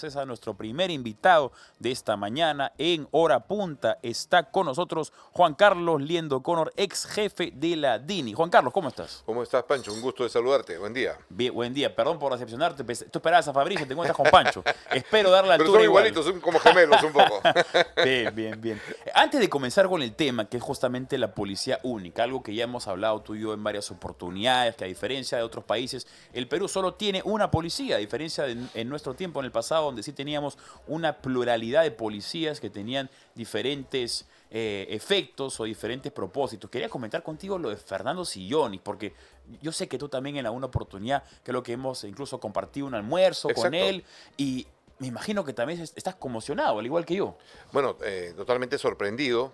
Es a nuestro primer invitado de esta mañana en Hora Punta. Está con nosotros Juan Carlos Liendo Connor, ex jefe de la DINI. Juan Carlos, ¿cómo estás? ¿Cómo estás, Pancho? Un gusto de saludarte. Buen día. Bien, buen día, perdón por decepcionarte. Tú esperabas a Fabricio, te encuentras con Pancho. Espero dar la Pero altura son igual. igualitos, son como gemelos un poco. Bien. Antes de comenzar con el tema, que es justamente la policía única, algo que ya hemos hablado tú y yo en varias oportunidades, que a diferencia de otros países, el Perú solo tiene una policía, a diferencia de en nuestro tiempo, en el pasado, donde sí teníamos una pluralidad de policías que tenían diferentes efectos o diferentes propósitos. Quería comentar contigo lo de Fernando Sillonis, porque yo sé que tú también en alguna oportunidad, creo que hemos incluso compartido un almuerzo con él, y me imagino que también estás conmocionado, al igual que yo. Bueno, totalmente sorprendido,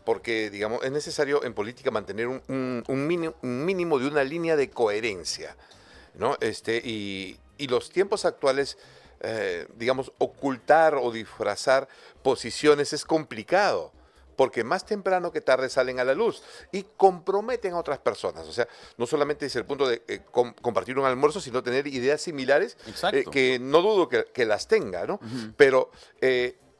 porque, digamos, es necesario en política mantener un mínimo de una línea de coherencia, ¿no? Y los tiempos actuales, digamos, ocultar o disfrazar posiciones es complicado, porque más temprano que tarde salen a la luz y comprometen a otras personas. O sea, no solamente es el punto de compartir un almuerzo, sino tener ideas similares, que no dudo que las tenga, ¿no? Pero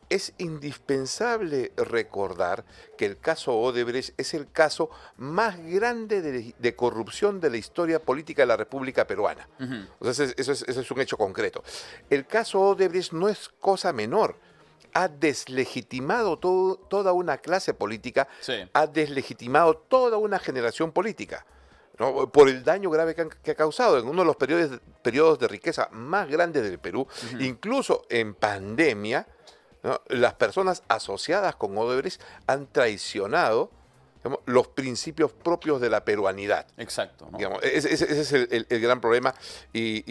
es indispensable recordar que el caso Odebrecht es el caso más grande de corrupción de la historia política de la República Peruana. O sea, eso es un hecho concreto. El caso Odebrecht no es cosa menor. Ha deslegitimado toda una clase política, ha deslegitimado toda una generación política, ¿no? Por el daño grave que ha causado en uno de los periodos de riqueza más grandes del Perú, incluso en pandemia, ¿no? Las personas asociadas con Odebrecht han traicionado, digamos, los principios propios de la peruanidad. Exacto, ¿no? Digamos, ese es el gran problema, y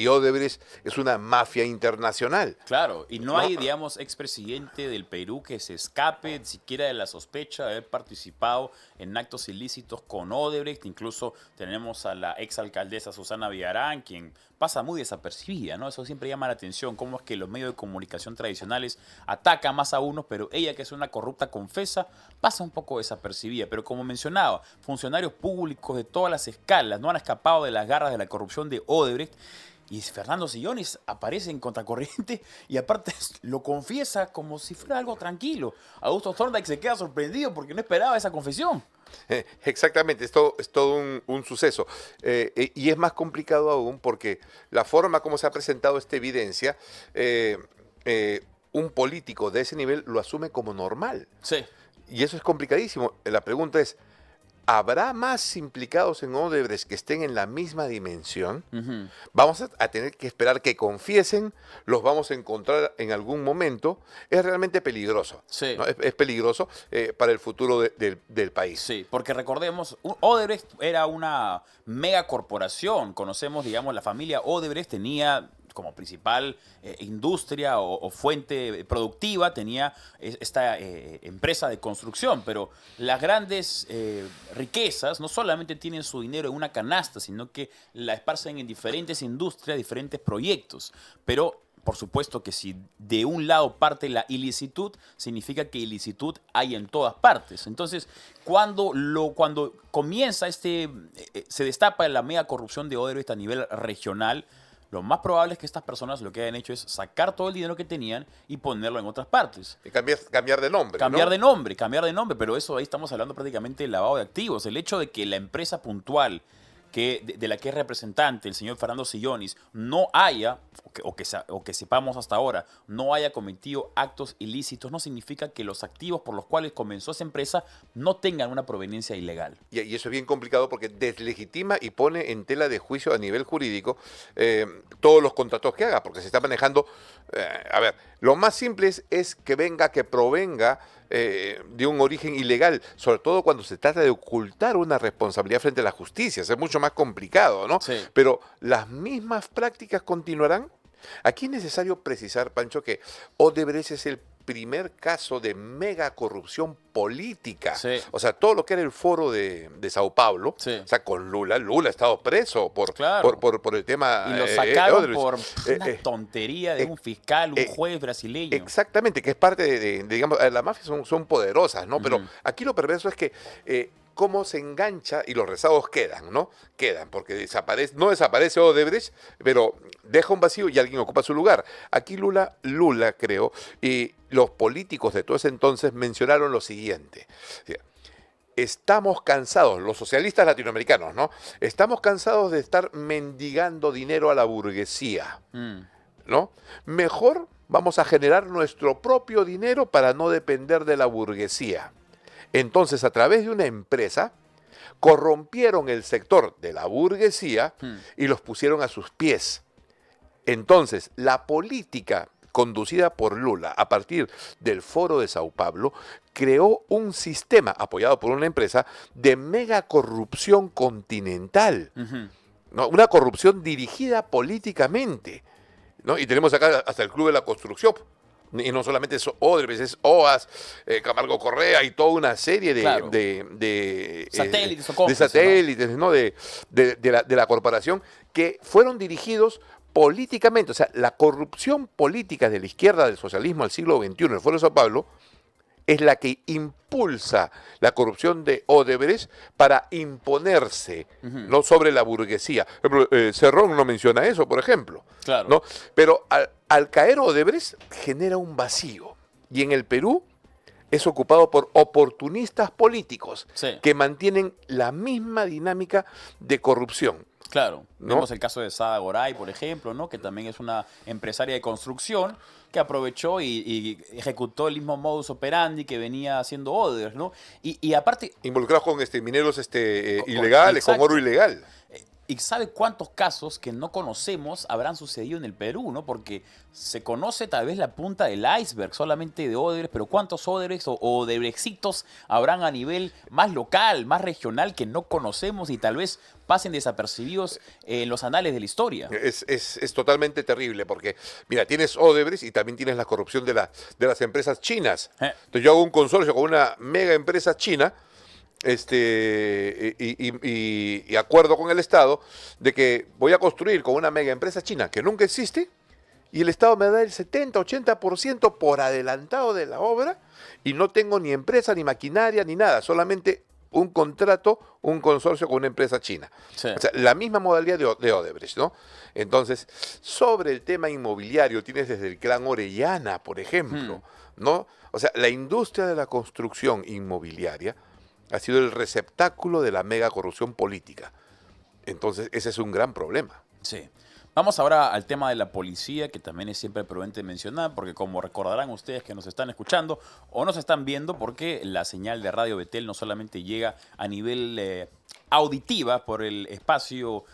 Odebrecht es una mafia internacional. Claro, y no hay, digamos, expresidente del Perú que se escape siquiera de la sospecha de haber participado en actos ilícitos con Odebrecht. Incluso tenemos a la exalcaldesa Susana Villarán, quien pasa muy desapercibida, ¿no? Eso siempre llama la atención, cómo es que los medios de comunicación tradicionales atacan más a unos, pero ella, que es una corrupta confesa, pasa un poco desapercibida. Pero como mencionaba, funcionarios públicos de todas las escalas no han escapado de las garras de la corrupción de Odebrecht. Y Fernando Sillonis aparece en contracorriente y aparte lo confiesa como si fuera algo tranquilo. Augusto Thorndike se queda sorprendido porque no esperaba esa confesión. Exactamente, es todo un suceso. Y es más complicado aún porque la forma como se ha presentado esta evidencia, un político de ese nivel lo asume como normal. Sí. Y eso es complicadísimo. La pregunta es, ¿habrá más implicados en Odebrecht que estén en la misma dimensión? Vamos a tener que esperar que confiesen, los vamos a encontrar en algún momento. Es realmente peligroso, ¿no? Es peligroso para el futuro del país. Sí, porque recordemos, Odebrecht era una megacorporación. Conocemos, digamos, la familia Odebrecht tenía como principal industria o fuente productiva, tenía esta empresa de construcción, pero las grandes riquezas no solamente tienen su dinero en una canasta, sino que la esparcen en diferentes industrias, diferentes proyectos. Pero por supuesto que si de un lado parte la ilicitud, significa que ilicitud hay en todas partes. Entonces, cuando comienza se destapa la mega corrupción de Odebrecht a nivel regional, lo más probable es que estas personas lo que hayan hecho es sacar todo el dinero que tenían y ponerlo en otras partes. Y cambiar de nombre. Cambiar de nombre, pero eso ahí estamos hablando prácticamente de lavado de activos. El hecho de que la empresa puntual de la que es representante, el señor Fernando Sillonis, no haya, o que sepamos hasta ahora, no haya cometido actos ilícitos, no significa que los activos por los cuales comenzó esa empresa no tengan una proveniencia ilegal. Y eso es bien complicado porque deslegitima y pone en tela de juicio a nivel jurídico todos los contratos que haga, porque se está manejando. A ver, lo más simple es que provenga de un origen ilegal, sobre todo cuando se trata de ocultar una responsabilidad frente a la justicia. Es mucho más complicado, ¿no? Sí. Pero las mismas prácticas continuarán. Aquí es necesario precisar, Pancho, que Odebrecht es el primer caso de mega corrupción política. O sea, todo lo que era el foro de Sao Paulo, o sea, con Lula ha estado preso por el tema. Y lo sacaron por una tontería de un fiscal, un juez brasileño. Exactamente, que es parte digamos, las mafias son poderosas, ¿no? Pero aquí lo perverso es que cómo se engancha y los rezagos quedan, ¿no? Quedan, porque no desaparece Odebrecht, pero deja un vacío y alguien ocupa su lugar. Aquí Lula creo, y los políticos de todo ese entonces mencionaron lo siguiente. Estamos cansados, los socialistas latinoamericanos, ¿no? Estamos cansados de estar mendigando dinero a la burguesía, ¿no? Mejor vamos a generar nuestro propio dinero para no depender de la burguesía. Entonces, a través de una empresa, corrompieron el sector de la burguesía y los pusieron a sus pies. Entonces, la política conducida por Lula a partir del Foro de Sao Paulo creó un sistema apoyado por una empresa de mega corrupción continental, ¿no? Una corrupción dirigida políticamente, ¿no? Y tenemos acá hasta el Club de la Construcción. Y no solamente es Odebrecht, es OAS, Camargo Correa y toda una serie Claro. de Satélites o de cómplices, satélites, ¿no? De la corporación que fueron dirigidos políticamente. O sea, la corrupción política de la izquierda del socialismo al siglo XXI, en el Foro de Sao Paulo, es la que impulsa la corrupción de Odebrecht para imponerse, ¿no? Sobre la burguesía. Cerrón no menciona eso, por ejemplo. Claro. ¿No? Pero al caer Odebrecht genera un vacío. Y en el Perú es ocupado por oportunistas políticos que mantienen la misma dinámica de corrupción. Claro, ¿no? vemos el caso de Sada Goray, por ejemplo, ¿no? Que también es una empresaria de construcción que aprovechó y ejecutó el mismo modus operandi que venía haciendo Odebrecht, ¿no? Y aparte... Involucrados con mineros ilegales, con oro ilegal. ¿Y sabe cuántos casos que no conocemos habrán sucedido en el Perú, ¿no? Porque se conoce tal vez la punta del iceberg solamente de Odebrecht, pero ¿cuántos Odebrechts o Odebrechtcitos habrán a nivel más local, más regional que no conocemos y tal vez pasen desapercibidos en los anales de la historia? Es totalmente terrible porque, mira, tienes Odebrecht y también tienes la corrupción de las empresas chinas. Entonces yo hago un consorcio con una mega empresa china, y acuerdo con el Estado de que voy a construir con una mega empresa china que nunca existe y el Estado me da el 70-80% por adelantado de la obra y no tengo ni empresa, ni maquinaria, ni nada, solamente un contrato, un consorcio con una empresa china. Sí. O sea, la misma modalidad de Odebrecht, ¿no? Entonces, sobre el tema inmobiliario, tienes desde el clan Orellana, por ejemplo, ¿no? O sea, la industria de la construcción inmobiliaria ha sido el receptáculo de la mega corrupción política. Entonces, ese es un gran problema. Sí. Vamos ahora al tema de la policía, que también es siempre prudente mencionar, porque como recordarán ustedes que nos están escuchando o nos están viendo, porque la señal de Radio Betel no solamente llega a nivel auditiva por el espacio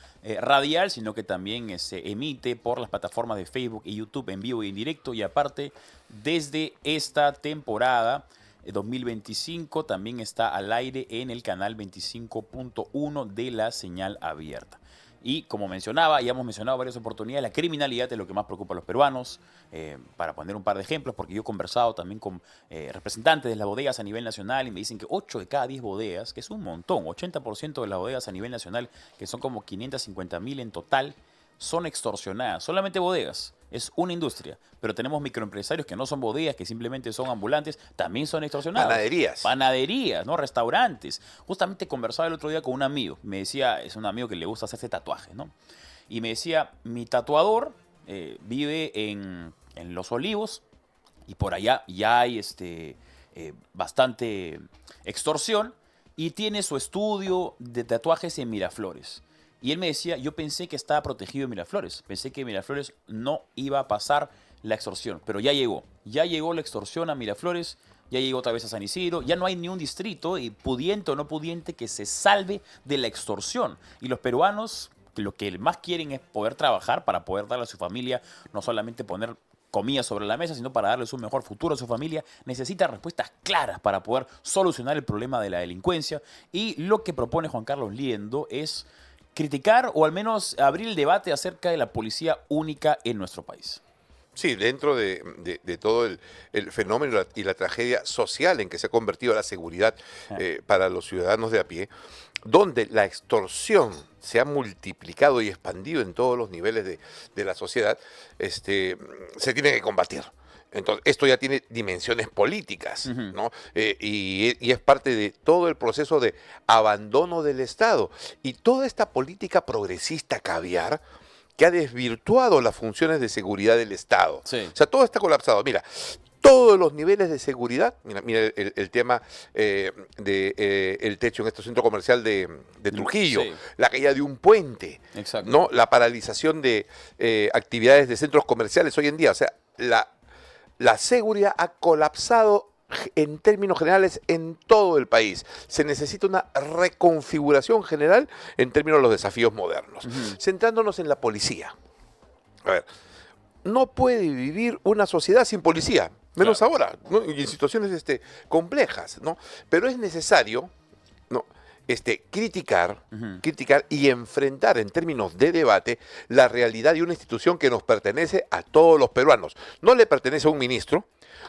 radial, sino que también se emite por las plataformas de Facebook y YouTube en vivo y en directo, y aparte, desde esta temporada 2025 también está al aire en el canal 25.1 de la señal abierta. Y como mencionaba, ya hemos mencionado varias oportunidades, la criminalidad es lo que más preocupa a los peruanos. Para poner un par de ejemplos, porque yo he conversado también con representantes de las bodegas a nivel nacional y me dicen que 8 de cada 10 bodegas, que es un montón, 80% de las bodegas a nivel nacional, que son como 550.000 en total, son extorsionadas. Solamente bodegas. Es una industria, pero tenemos microempresarios que no son bodegas, que simplemente son ambulantes, también son extorsionados. Panaderías, ¿no? Restaurantes. Justamente conversaba el otro día con un amigo, me decía, es un amigo que le gusta hacerse tatuajes, ¿no? Y me decía, mi tatuador vive en Los Olivos y por allá ya hay bastante extorsión y tiene su estudio de tatuajes en Miraflores. Y él me decía, yo pensé que estaba protegido en Miraflores. Pensé que Miraflores no iba a pasar la extorsión. Pero ya llegó. Ya llegó la extorsión a Miraflores. Ya llegó otra vez a San Isidro. Ya no hay ni un distrito, y pudiente o no pudiente, que se salve de la extorsión. Y los peruanos lo que más quieren es poder trabajar para poder darle a su familia, no solamente poner comida sobre la mesa, sino para darles un mejor futuro a su familia. Necesita respuestas claras para poder solucionar el problema de la delincuencia. Y lo que propone Juan Carlos Liendo es criticar o al menos abrir el debate acerca de la policía única en nuestro país. Sí, dentro de todo el fenómeno y la tragedia social en que se ha convertido la seguridad para los ciudadanos de a pie, donde la extorsión se ha multiplicado y expandido en todos los niveles de la sociedad, se tiene que combatir. Entonces, esto ya tiene dimensiones políticas, ¿no? Y es parte de todo el proceso de abandono del Estado. Y toda esta política progresista caviar que ha desvirtuado las funciones de seguridad del Estado. Sí. O sea, todo está colapsado. Mira, todos los niveles de seguridad, mira el tema del techo en este centro comercial de Trujillo, Sí. la caída de un puente, Exacto. ¿no? La paralización de actividades de centros comerciales hoy en día. O sea, la seguridad ha colapsado en términos generales en todo el país. Se necesita una reconfiguración general en términos de los desafíos modernos. Centrándonos en la policía. A ver, no puede vivir una sociedad sin policía, menos Claro. ahora, ¿no? Y en situaciones complejas, ¿no? Pero es necesario, ¿no? Criticar y enfrentar en términos de debate la realidad de una institución que nos pertenece a todos los peruanos. No le pertenece a un ministro,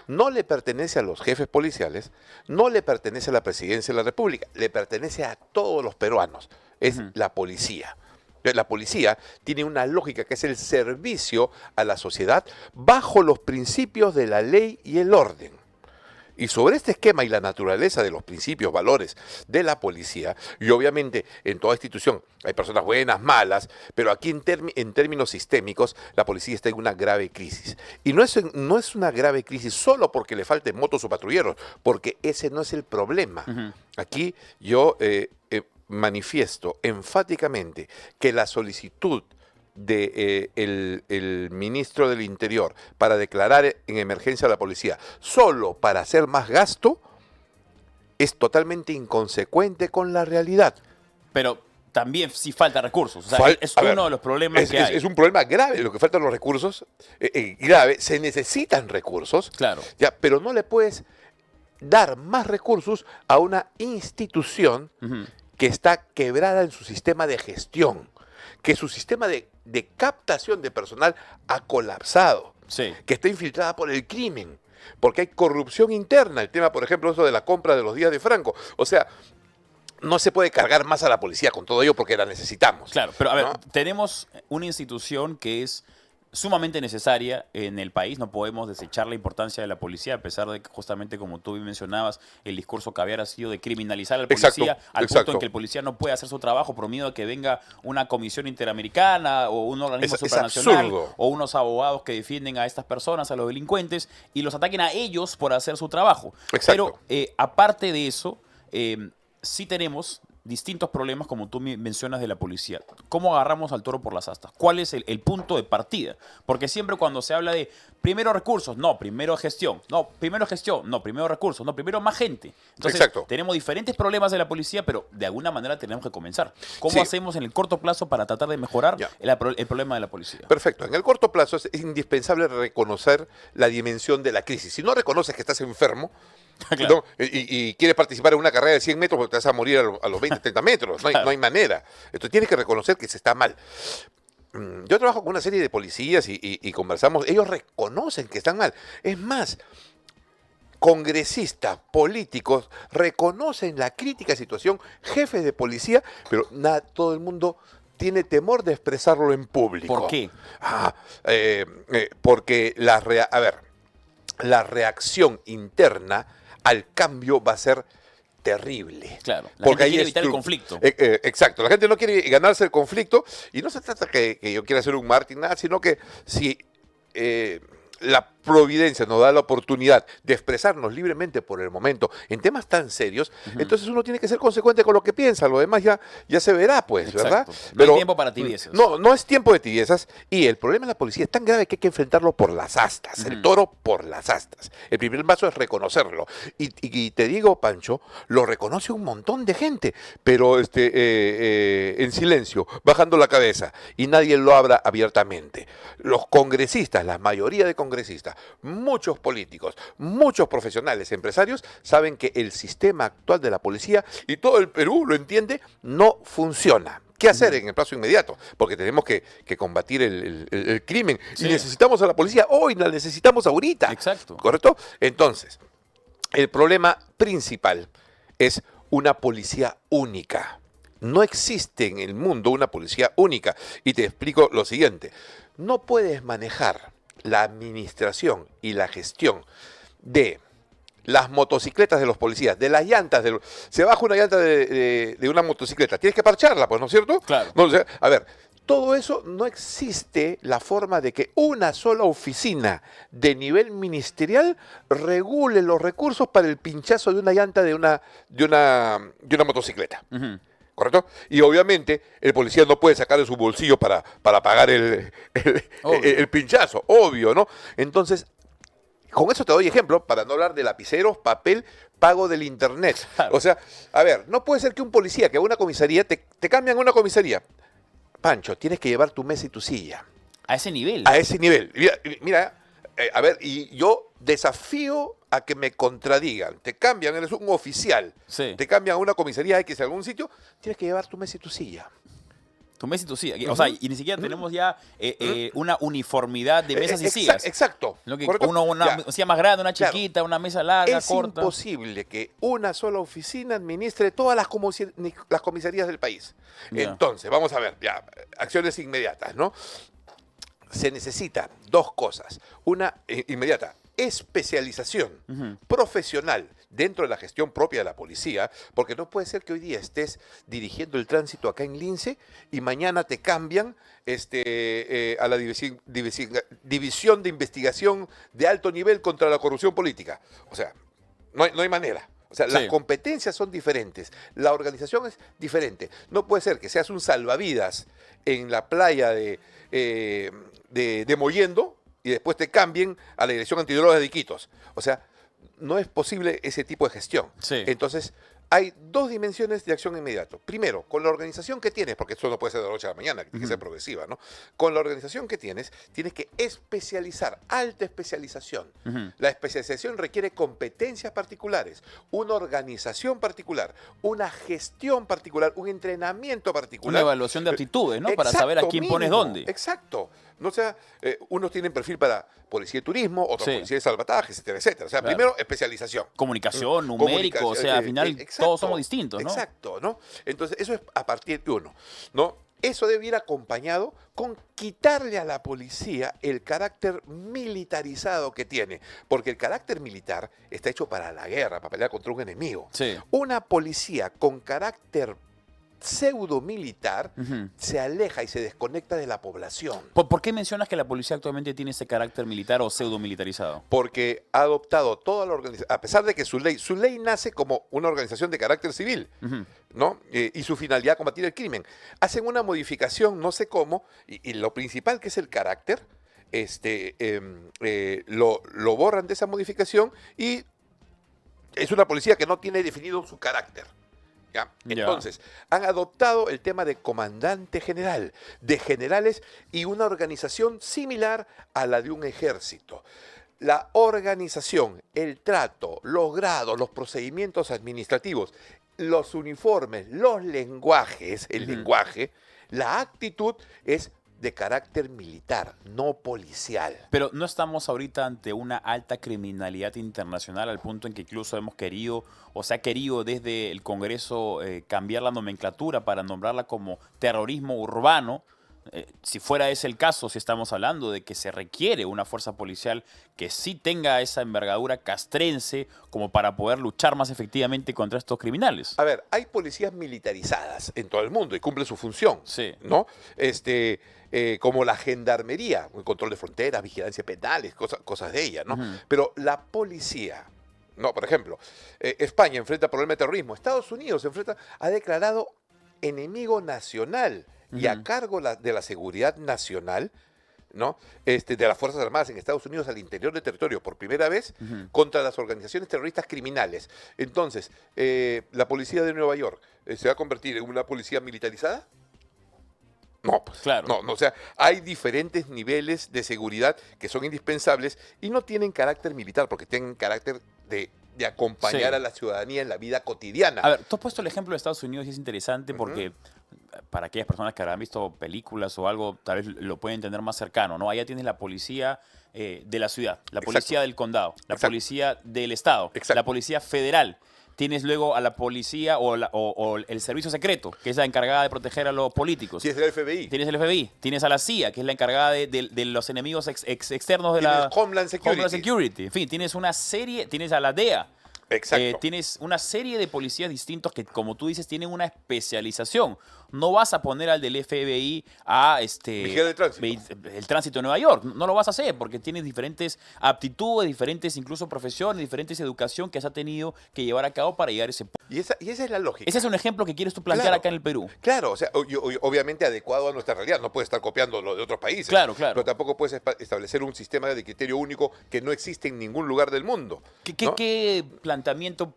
no le pertenece a los jefes policiales, no le pertenece a la presidencia de la República, le pertenece a todos los peruanos. Es la policía. La policía tiene una lógica que es el servicio a la sociedad bajo los principios de la ley y el orden. Y sobre este esquema y la naturaleza de los principios, valores de la policía, y obviamente en toda institución hay personas buenas, malas, pero aquí en términos sistémicos la policía está en una grave crisis. Y no es una grave crisis solo porque le falten motos o patrulleros, porque ese no es el problema. Aquí yo manifiesto enfáticamente que la solicitud de el ministro del Interior para declarar en emergencia a la policía solo para hacer más gasto es totalmente inconsecuente con la realidad. Pero también sí falta recursos. O sea, es uno de los problemas que hay. Es un problema grave, lo que faltan los recursos, grave, se necesitan recursos, Claro. ya, pero no le puedes dar más recursos a una institución que está quebrada en su sistema de gestión, que su sistema de captación de personal ha colapsado, Sí. que está infiltrada por el crimen, porque hay corrupción interna. El tema, por ejemplo, eso de la compra de los días de Franco. O sea, no se puede cargar más a la policía con todo ello porque la necesitamos. Claro, pero a ver, ¿no? tenemos una institución que es sumamente necesaria en el país. No podemos desechar la importancia de la policía, a pesar de que justamente, como tú bien mencionabas, el discurso caviar ha sido de criminalizar al policía, Exacto, al punto exacto. en que el policía no puede hacer su trabajo por miedo a que venga una comisión interamericana o un organismo Es supranacional absurdo. o unos abogados que defienden a estas personas, a los delincuentes, y los ataquen a ellos por hacer su trabajo. Exacto. Pero aparte de eso, sí tenemos distintos problemas, como tú mencionas, de la policía. ¿Cómo agarramos al toro por las astas? ¿Cuál es el punto de partida? Porque siempre cuando se habla de primero recursos, no, primero gestión, no, primero gestión, no, primero recursos, no, primero más gente. Entonces, Exacto. tenemos diferentes problemas de la policía, pero de alguna manera tenemos que comenzar. ¿Cómo Sí. hacemos en el corto plazo para tratar de mejorar Ya. el problema de la policía? Perfecto. En el corto plazo es indispensable reconocer la dimensión de la crisis. Si no reconoces que estás enfermo, Claro. ¿no? y quieres participar en una carrera de 100 metros porque te vas a morir a los 20, 30 metros, Claro. no hay manera. Entonces tienes que reconocer que se está mal. Yo trabajo con una serie de policías y conversamos, ellos reconocen que están mal. Es más, congresistas, políticos, reconocen la crítica situación, jefes de policía, pero todo el mundo tiene temor de expresarlo en público. ¿Por qué? Porque la reacción interna al cambio va a ser terrible. Claro, la Porque gente hay quiere evitar el estru- conflicto. Exacto, la gente no quiere ganarse el conflicto y no se trata que yo quiera ser un mártir, nada, sino que si la providencia nos da la oportunidad de expresarnos libremente por el momento en temas tan serios, entonces uno tiene que ser consecuente con lo que piensa, lo demás ya se verá, pues, ¿verdad? Exacto. No hay tiempo para tibiezas. No es tiempo de tibiezas y el problema de la policía es tan grave que hay que enfrentarlo por las astas, el toro por las astas. El primer paso es reconocerlo. Y te digo, Pancho, lo reconoce un montón de gente, pero en silencio, bajando la cabeza, y nadie lo habla abiertamente. Los congresistas, la mayoría de congresistas, muchos políticos, muchos profesionales, empresarios, saben que el sistema actual de la policía, y todo el Perú lo entiende, no funciona. ¿Qué hacer en el plazo inmediato? Porque tenemos que combatir el crimen. Sí. Y necesitamos a la policía hoy, la necesitamos ahorita. Exacto. ¿Correcto? Entonces, el problema principal es una policía única. No existe en el mundo una policía única. Y te explico lo siguiente. No puedes manejar la administración y la gestión de las motocicletas de los policías, de las llantas, se baja una llanta de una motocicleta, tienes que parcharla, pues, ¿no es cierto? Claro. No, o sea, a ver, todo eso no existe la forma de que una sola oficina de nivel ministerial regule los recursos para el pinchazo de una llanta de una motocicleta. Ujú. ¿Correcto? Y obviamente el policía no puede sacar de su bolsillo para pagar el pinchazo, obvio, ¿no? Entonces, con eso te doy ejemplo, para no hablar de lapiceros, papel, pago del internet. Claro. O sea, a ver, no puede ser que un policía que va a una comisaría, te cambian a una comisaría. Pancho, tienes que llevar tu mesa y tu silla. A ese nivel. A ese nivel. Mira, a ver, y yo desafío a que me contradigan. Te cambian, eres un oficial. Sí. Te cambian a una comisaría X a algún sitio, tienes que llevar tu mesa y tu silla. Tu mesa y tu silla. O sea, y ni siquiera tenemos ya una uniformidad de mesas y sillas. Exacto. ¿No? Que ¿Correcto? una Ya. silla más grande, una Claro. chiquita, una mesa larga, Es corta. imposible que una sola oficina administre todas las comisarías del país. Ya. Entonces, vamos a ver, ya, acciones inmediatas, ¿no? Se necesita dos cosas. Una inmediata, especialización profesional dentro de la gestión propia de la policía, porque no puede ser que hoy día estés dirigiendo el tránsito acá en Lince y mañana te cambian a la división de investigación de alto nivel contra la corrupción política. O sea, no hay manera. O sea, las Sí. competencias son diferentes, la organización es diferente. No puede ser que seas un salvavidas en la playa de Mollendo y después te cambien a la Dirección Antidrogas de Iquitos. O sea, no es posible ese tipo de gestión. Sí. Entonces, hay dos dimensiones de acción inmediato. Primero, con la organización que tienes, porque esto no puede ser de la noche a la mañana, tiene que ser progresiva, ¿no? Con la organización que tienes que especializar, alta especialización. La especialización requiere competencias particulares, una organización particular, una gestión particular, un entrenamiento Una particular. evaluación de aptitudes, ¿no? Para saber a Exacto, quién pones mínimo, dónde. Exacto. No sea, unos tienen perfil para policía de turismo, otros Sí. policía de salvataje, etcétera, etcétera. O sea, Claro. primero especialización. Comunicación, numérico, o sea, al final Exacto, todos somos distintos, ¿no? Exacto, ¿no? Entonces, eso es a partir de uno, ¿no? Eso debe ir acompañado con quitarle a la policía el carácter militarizado que tiene, porque el carácter militar está hecho para la guerra, para pelear contra un enemigo. Sí. Una policía con carácter pseudo militar se aleja y se desconecta de la población. ¿Por qué mencionas que la policía actualmente tiene ese carácter militar o pseudo militarizado? Porque ha adoptado toda la organización, a pesar de que su ley nace como una organización de carácter civil, ¿no? Y su finalidad combatir el crimen. Hacen una modificación, no sé cómo, y lo principal que es el carácter, lo borran de esa modificación y es una policía que no tiene definido su carácter. ¿Ya? Ya. Entonces, han adoptado el tema de comandante general, de generales y una organización similar a la de un ejército. La organización, el trato, los grados, los procedimientos administrativos, los uniformes, los lenguajes, el lenguaje, la actitud es de carácter militar, no policial. Pero no estamos ahorita ante una alta criminalidad internacional al punto en que incluso hemos querido, o se ha querido desde el Congreso cambiar la nomenclatura para nombrarla como terrorismo urbano. Si fuera ese el caso, si estamos hablando de que se requiere una fuerza policial que sí tenga esa envergadura castrense como para poder luchar más efectivamente contra estos criminales. A ver, hay policías militarizadas en todo el mundo y cumplen su función, Sí. ¿no? Como la gendarmería, el control de fronteras, vigilancia penales, cosas de ella, ¿no? Pero la policía, no, por ejemplo, España enfrenta problema de terrorismo, Estados Unidos ha declarado enemigo nacional y a cargo de la seguridad nacional, ¿no? De las Fuerzas Armadas en Estados Unidos al interior del territorio por primera vez contra las organizaciones terroristas criminales. Entonces, ¿la policía de Nueva York se va a convertir en una policía militarizada? No, pues, Claro. no, o sea, hay diferentes niveles de seguridad que son indispensables y no tienen carácter militar, porque tienen carácter de acompañar Sí. a la ciudadanía en la vida cotidiana. A ver, tú has puesto el ejemplo de Estados Unidos y es interesante porque para aquellas personas que habrán visto películas o algo, tal vez lo pueden entender más cercano, ¿no? Allá tienes la policía de la ciudad, la policía del condado, la Exacto. policía del estado, Exacto. la policía federal. Tienes luego a la policía o el servicio secreto, que es la encargada de proteger a los políticos. Si es el FBI. Tienes el FBI, tienes a la CIA, que es la encargada de los enemigos externos de Tienes la Homeland Security. En fin, tienes una serie, tienes a la DEA. Exacto. Tienes una serie de policías distintos que, como tú dices, tienen una especialización. No vas a poner al del FBI a Vigilar el tránsito. el tránsito de Nueva York. No lo vas a hacer porque tienes diferentes aptitudes, diferentes incluso profesiones, diferentes educación que has tenido que llevar a cabo para llegar a ese punto. Y esa es la lógica. Ese es un ejemplo que quieres tú plantear Claro. acá en el Perú. Claro, o sea, obviamente adecuado a nuestra realidad. No puedes estar copiando lo de otros países. Claro, claro. Pero tampoco puedes establecer un sistema de criterio único que no existe en ningún lugar del mundo. ¿no? ¿Qué planteamiento,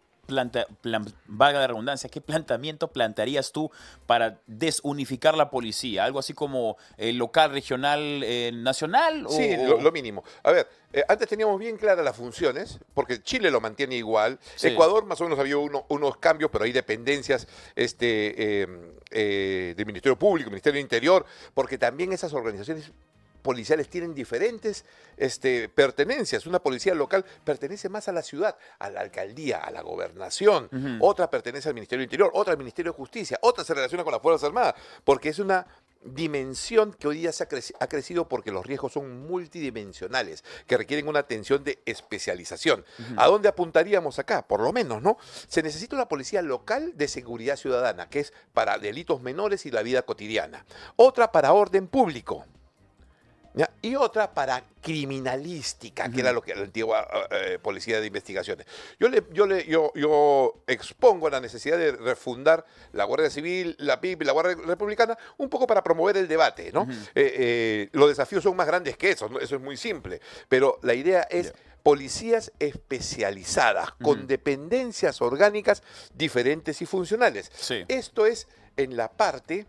valga la redundancia, qué planteamiento plantearías tú para desunificar la policía? ¿Algo así como local, regional, nacional? Sí, lo mínimo. A ver, antes teníamos bien claras las funciones, porque Chile lo mantiene igual. Sí. Ecuador más o menos había unos cambios, pero hay dependencias del Ministerio Público, Ministerio del Interior, porque también esas organizaciones policiales tienen diferentes pertenencias. Una policía local pertenece más a la ciudad, a la alcaldía, a la gobernación. Otra pertenece al Ministerio del Interior, otra al Ministerio de Justicia, otra se relaciona con las Fuerzas Armadas, porque es una dimensión que hoy día ha crecido porque los riesgos son multidimensionales, que requieren una atención de especialización. ¿A dónde apuntaríamos acá? Por lo menos, ¿no? Se necesita una policía local de seguridad ciudadana, que es para delitos menores y la vida cotidiana. Otra para orden público. ¿Ya? Y otra para criminalística, que era lo que la antigua policía de investigaciones. Yo expongo la necesidad de refundar la Guardia Civil, la PIP y la Guardia Republicana un poco para promover el debate, ¿no? Los desafíos son más grandes que eso, ¿no? Eso es muy simple, pero la idea es policías especializadas, con dependencias orgánicas diferentes y funcionales. Sí. Esto es en la parte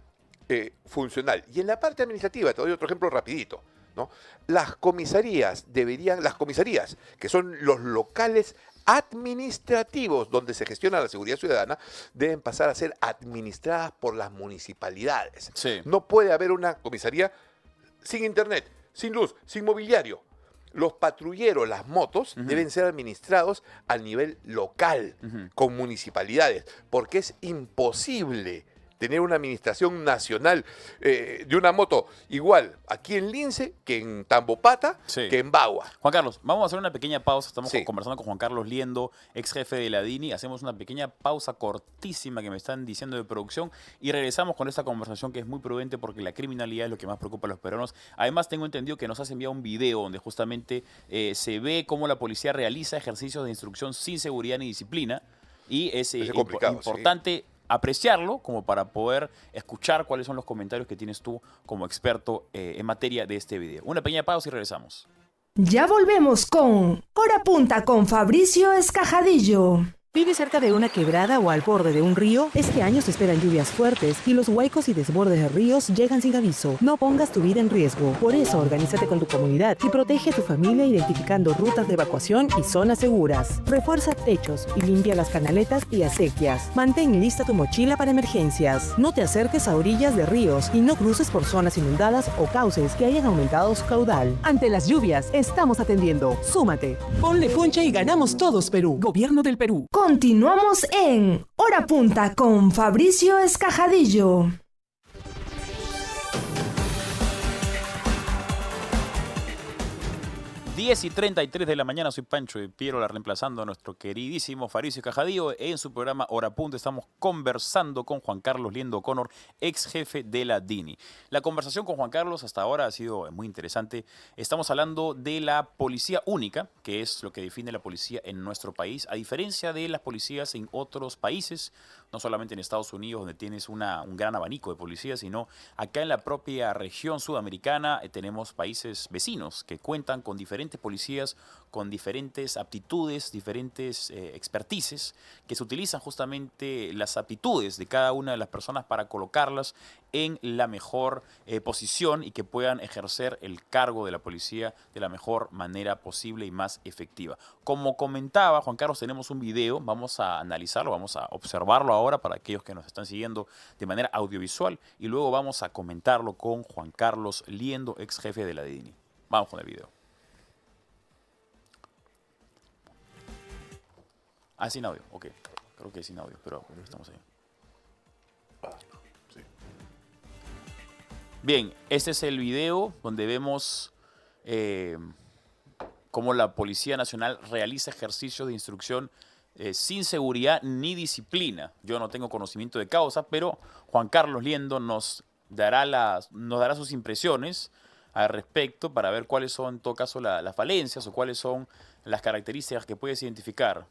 funcional. Y en la parte administrativa, te doy otro ejemplo rapidito, ¿no? Las comisarías, que son los locales administrativos donde se gestiona la seguridad ciudadana, deben pasar a ser administradas por las municipalidades. Sí. No puede haber una comisaría sin internet, sin luz, sin mobiliario. Los patrulleros, las motos, deben ser administrados a nivel local, con municipalidades, porque es imposible tener una administración nacional de una moto igual aquí en Lince que en Tambopata, que en Bagua. Juan Carlos, vamos a hacer una pequeña pausa. Estamos Sí. conversando con Juan Carlos Liendo, ex jefe de la DINI. Hacemos una pequeña pausa cortísima que me están diciendo de producción y regresamos con esta conversación que es muy prudente porque la criminalidad es lo que más preocupa a los peruanos. Además, tengo entendido que nos has enviado un video donde justamente se ve cómo la policía realiza ejercicios de instrucción sin seguridad ni disciplina y es complicado, importante apreciarlo como para poder escuchar cuáles son los comentarios que tienes tú como experto en materia de este video. Una pequeña pausa y regresamos. Ya volvemos con Hora Punta con Fabricio Escajadillo. ¿Vive cerca de una quebrada o al borde de un río? Este año se esperan lluvias fuertes y los huecos y desbordes de ríos llegan sin aviso. No pongas tu vida en riesgo. Por eso, organízate con tu comunidad y protege a tu familia identificando rutas de evacuación y zonas seguras. Refuerza techos y limpia las canaletas y acequias. Mantén lista tu mochila para emergencias. No te acerques a orillas de ríos y no cruces por zonas inundadas o cauces que hayan aumentado su caudal. Ante las lluvias, estamos atendiendo. Súmate. Ponle punche y ganamos todos, Perú. Gobierno del Perú. Continuamos en Hora Punta con Fabricio Escajadillo. 10:33 de la mañana, soy Pancho de Piero, reemplazando a nuestro queridísimo Fabricio Escajadillo. En su programa Hora Punta estamos conversando con Juan Carlos Liendo O'Connor, ex jefe de la DINI. La conversación con Juan Carlos hasta ahora ha sido muy interesante. Estamos hablando de la policía única, que es lo que define la policía en nuestro país, a diferencia de las policías en otros países, no solamente en Estados Unidos, donde tienes un gran abanico de policías, sino acá en la propia región sudamericana tenemos países vecinos que cuentan con diferentes policías, con diferentes aptitudes, diferentes expertices, que se utilizan justamente las aptitudes de cada una de las personas para colocarlas en la mejor posición y que puedan ejercer el cargo de la policía de la mejor manera posible y más efectiva. Como comentaba Juan Carlos, tenemos un video, vamos a analizarlo, vamos a observarlo ahora para aquellos que nos están siguiendo de manera audiovisual y luego vamos a comentarlo con Juan Carlos Liendo, ex jefe de la DINI. Vamos con el video. Sin audio, ok. Creo que sin audio, pero estamos ahí. Sí. Bien, este es el video donde vemos cómo la Policía Nacional realiza ejercicios de instrucción sin seguridad ni disciplina. Yo no tengo conocimiento de causa, pero Juan Carlos Liendo nos dará sus impresiones al respecto para ver cuáles son, en todo caso, las falencias o cuáles son las características que puedes identificar.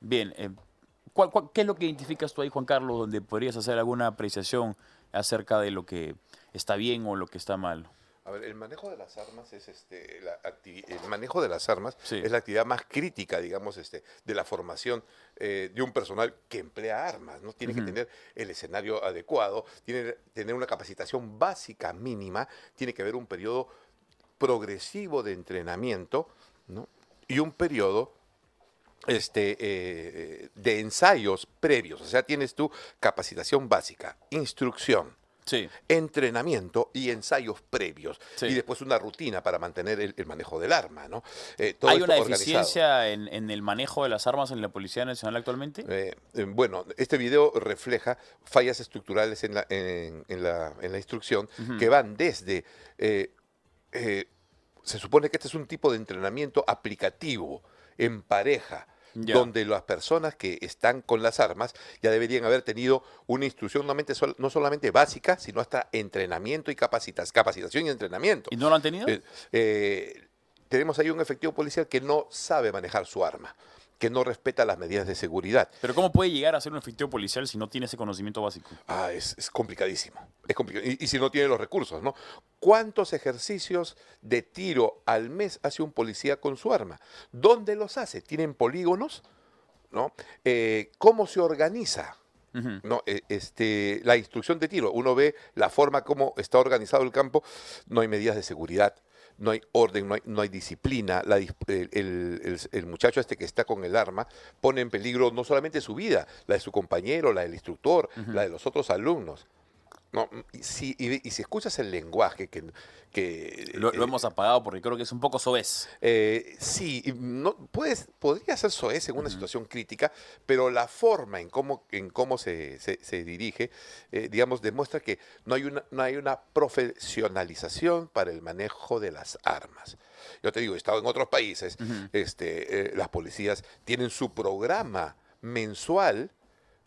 Bien, ¿qué es lo que identificas tú ahí, Juan Carlos, donde podrías hacer alguna apreciación acerca de lo que está bien o lo que está mal? A ver, el manejo de las armas es el manejo de las armas Sí. es la actividad más crítica, digamos, de la formación de un personal que emplea armas, ¿no? Tiene que tener el escenario adecuado, tiene que tener una capacitación básica mínima, tiene que haber un periodo progresivo de entrenamiento, ¿no? Y un periodo de ensayos previos. O sea, tienes tu capacitación básica, instrucción, Sí. entrenamiento y ensayos previos. Sí. Y después una rutina para mantener el manejo del arma, ¿no? Todo ¿Hay esto una organizado. deficiencia en el manejo de las armas en la Policía Nacional actualmente? Bueno, este video refleja fallas estructurales en la instrucción que van desde... se supone que este es un tipo de entrenamiento aplicativo, en pareja, Ya. donde las personas que están con las armas ya deberían haber tenido una instrucción no solamente básica, sino hasta entrenamiento y capacitación y entrenamiento. ¿Y no lo han tenido? Tenemos ahí un efectivo policial que no sabe manejar su arma, que no respeta las medidas de seguridad. Pero ¿cómo puede llegar a ser un efectivo policial si no tiene ese conocimiento básico? Es complicadísimo. Es complicado. Y si no tiene los recursos, ¿no? ¿Cuántos ejercicios de tiro al mes hace un policía con su arma? ¿Dónde los hace? ¿Tienen polígonos? ¿No? ¿Cómo se organiza? ¿No? La instrucción de tiro. Uno ve la forma como está organizado el campo. No hay medidas de seguridad. No hay orden, no hay disciplina. El muchacho que está con el arma pone en peligro no solamente su vida, la de su compañero, la del instructor, la de los otros alumnos. No, y si escuchas el lenguaje Lo hemos apagado porque creo que es un poco soez. sí, no, podría ser soez en una situación crítica, pero la forma en cómo se dirige, digamos, demuestra que no hay una profesionalización para el manejo de las armas. Yo te digo, he estado en otros países, las policías tienen su programa mensual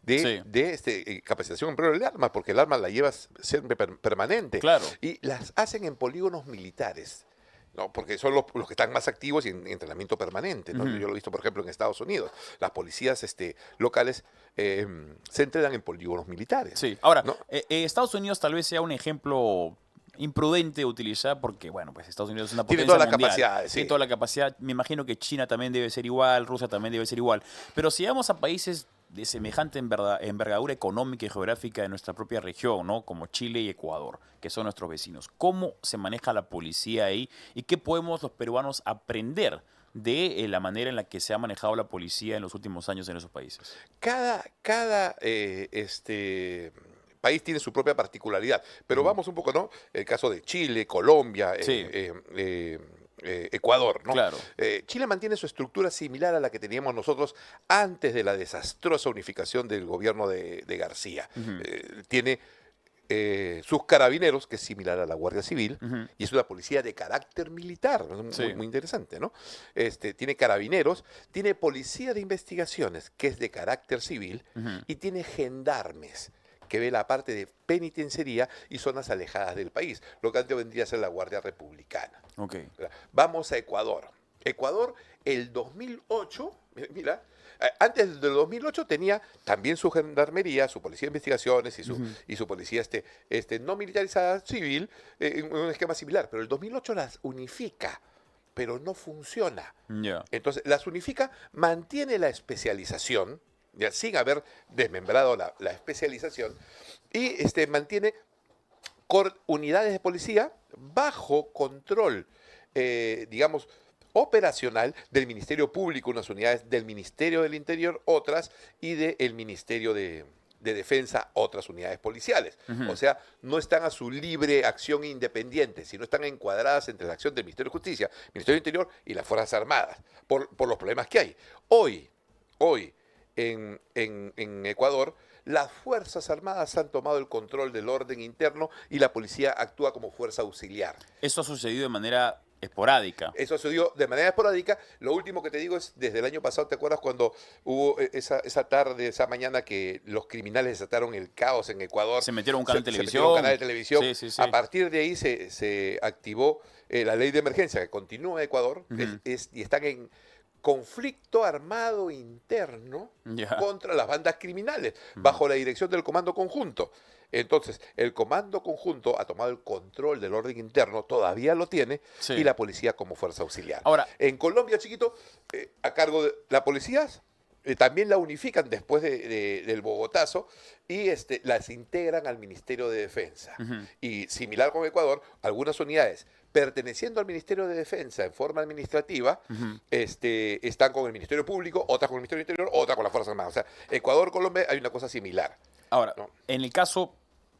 de capacitación en empleo del arma, porque el arma la llevas siempre permanente. Claro. Y las hacen en polígonos militares, ¿no? Porque son los que están más activos y en entrenamiento permanente, ¿no? Yo lo he visto, por ejemplo, en Estados Unidos. Las policías locales se entrenan en polígonos militares. Sí. Ahora, ¿no? Estados Unidos tal vez sea un ejemplo imprudente de utilizar porque, bueno, pues Estados Unidos es una Tiene potencia toda la mundial. capacidad, sí. Tiene toda la capacidad. Me imagino que China también debe ser igual, Rusia también debe ser igual. Pero si vamos a países de semejante envergadura económica y geográfica de nuestra propia región, ¿no? Como Chile y Ecuador, que son nuestros vecinos, ¿cómo se maneja la policía ahí? ¿Y qué podemos los peruanos aprender de la manera en la que se ha manejado la policía en los últimos años en esos países? Cada país tiene su propia particularidad, pero vamos un poco, ¿no? El caso de Chile, Colombia, Sí. Ecuador, ¿no? Claro. Chile mantiene su estructura similar a la que teníamos nosotros antes de la desastrosa unificación del gobierno de García. Tiene sus carabineros, que es similar a la Guardia Civil, y es una policía de carácter militar, Sí. muy interesante, ¿no? Tiene carabineros, tiene policía de investigaciones, que es de carácter civil, y tiene gendarmes, que ve la parte de penitenciaría y zonas alejadas del país, lo que antes vendría a ser la Guardia Republicana. Ok. Vamos a Ecuador. Ecuador, el 2008, mira, antes del 2008 tenía también su gendarmería, su policía de investigaciones y su policía no militarizada civil, en un esquema similar, pero el 2008 las unifica, pero no funciona. Ya. Entonces, las unifica, mantiene la especialización, ya, sin haber desmembrado la especialización, y mantiene unidades de policía bajo control, digamos, operacional del Ministerio Público, unas unidades del Ministerio del Interior, otras, y del Ministerio de Defensa, otras unidades policiales. O sea, no están a su libre acción independiente, sino están encuadradas entre la acción del Ministerio de Justicia, Ministerio del Interior y las Fuerzas Armadas, por los problemas que hay. Hoy, hoy en Ecuador, las Fuerzas Armadas han tomado el control del orden interno y la policía actúa como fuerza auxiliar. Eso ha sucedido de manera esporádica. Eso sucedió de manera esporádica. Lo último que te digo es, desde el año pasado, ¿te acuerdas cuando hubo esa tarde, esa mañana que los criminales desataron el caos en Ecuador? Se metieron a un canal de Se televisión. metieron a un canal de televisión. Sí, sí, sí. A partir de ahí se activó la ley de emergencia que continúa en Ecuador y están en conflicto armado interno Ya. contra las bandas criminales, bajo la dirección del Comando Conjunto. Entonces, el Comando Conjunto ha tomado el control del orden interno, todavía lo tiene, Sí. y la policía como fuerza auxiliar. Ahora, En Colombia, chiquito, a cargo de la policía, también la unifican después del Bogotazo y las integran al Ministerio de Defensa. Y similar con Ecuador, algunas unidades perteneciendo al Ministerio de Defensa en forma administrativa, están con el Ministerio Público, otras con el Ministerio Interior, otras con las Fuerzas Armadas. O sea, Ecuador, Colombia, hay una cosa similar. ahora, No. en el caso,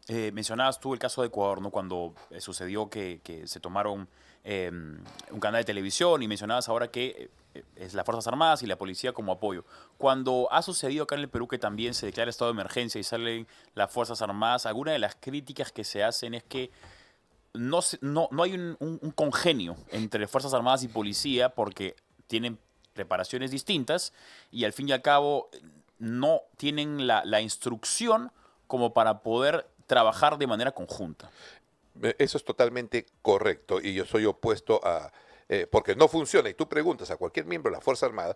mencionabas tú el caso de Ecuador, ¿no? Cuando sucedió que se tomaron un canal de televisión y mencionabas ahora que es las Fuerzas Armadas y la policía como apoyo. Cuando ha sucedido acá en el Perú que también se declara estado de emergencia y salen las Fuerzas Armadas, alguna de las críticas que se hacen es que no hay un congenio entre Fuerzas Armadas y policía porque tienen preparaciones distintas y al fin y al cabo no tienen la instrucción como para poder trabajar de manera conjunta. Eso es totalmente correcto y yo soy opuesto a... porque no funciona y tú preguntas a cualquier miembro de la Fuerza Armada,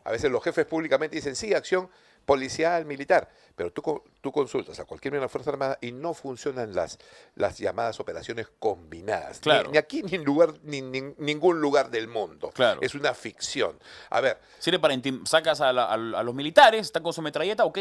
a veces los jefes públicamente dicen, sí, acción policial, militar, pero tú consultas a cualquier miembro de la Fuerza Armada y no funcionan las llamadas operaciones combinadas. Claro. Ni aquí ni en lugar, ningún lugar del mundo. Claro. Es una ficción. A ver, Sirve para sacas a los militares, están con su metralleta, ok,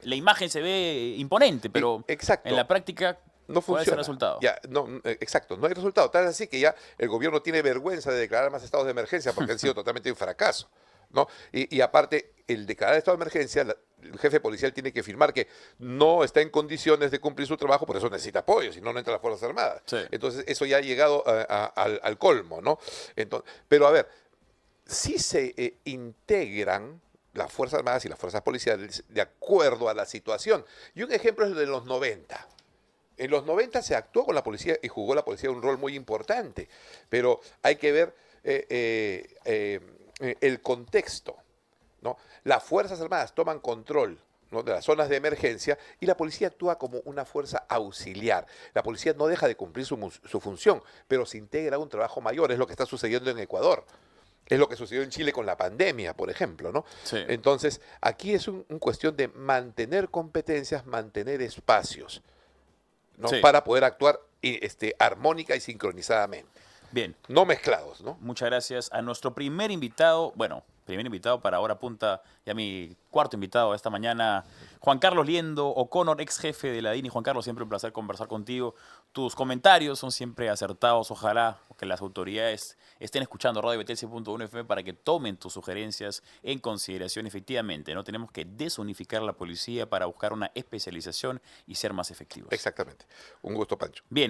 la imagen se ve imponente, pero exacto. en la práctica no ¿cuál es funciona. el resultado? Ya, no, exacto, no hay resultado. Tal es así que ya el gobierno tiene vergüenza de declarar más estados de emergencia porque han sido totalmente un fracaso, ¿no? Y aparte, el declarar estado de emergencia, el jefe policial tiene que firmar que no está en condiciones de cumplir su trabajo, por eso necesita apoyo, si no, no entra a las Fuerzas Armadas. Sí. Entonces, eso ya ha llegado al colmo, ¿no? Entonces, pero a ver, si se integran las Fuerzas Armadas y las Fuerzas Policiales de acuerdo a la situación. Y un ejemplo es el de los 90. En los 90 se actuó con la policía y jugó la policía un rol muy importante, pero hay que ver el contexto, ¿no? Las Fuerzas Armadas toman control, ¿no?, de las zonas de emergencia y la policía actúa como una fuerza auxiliar. La policía no deja de cumplir su función, pero se integra a un trabajo mayor, es lo que está sucediendo en Ecuador. Es lo que sucedió en Chile con la pandemia, por ejemplo, ¿no? Sí. Entonces, aquí es una cuestión de mantener competencias, mantener espacios, ¿no? Sí. Para poder actuar armónica y sincronizadamente. Bien, No mezclados, ¿no? muchas gracias a nuestro primer invitado, primer invitado para Hora Punta, ya mi cuarto invitado esta mañana, Juan Carlos Liendo O'Connor, ex jefe de la DINI. Juan Carlos, siempre un placer conversar contigo. Tus comentarios son siempre acertados. Ojalá que las autoridades estén escuchando Radio Betel 100.1 FM para que tomen tus sugerencias en consideración. Efectivamente, no tenemos que desunificar la policía para buscar una especialización y ser más efectivos. Exactamente. Un gusto, Pancho. Bien.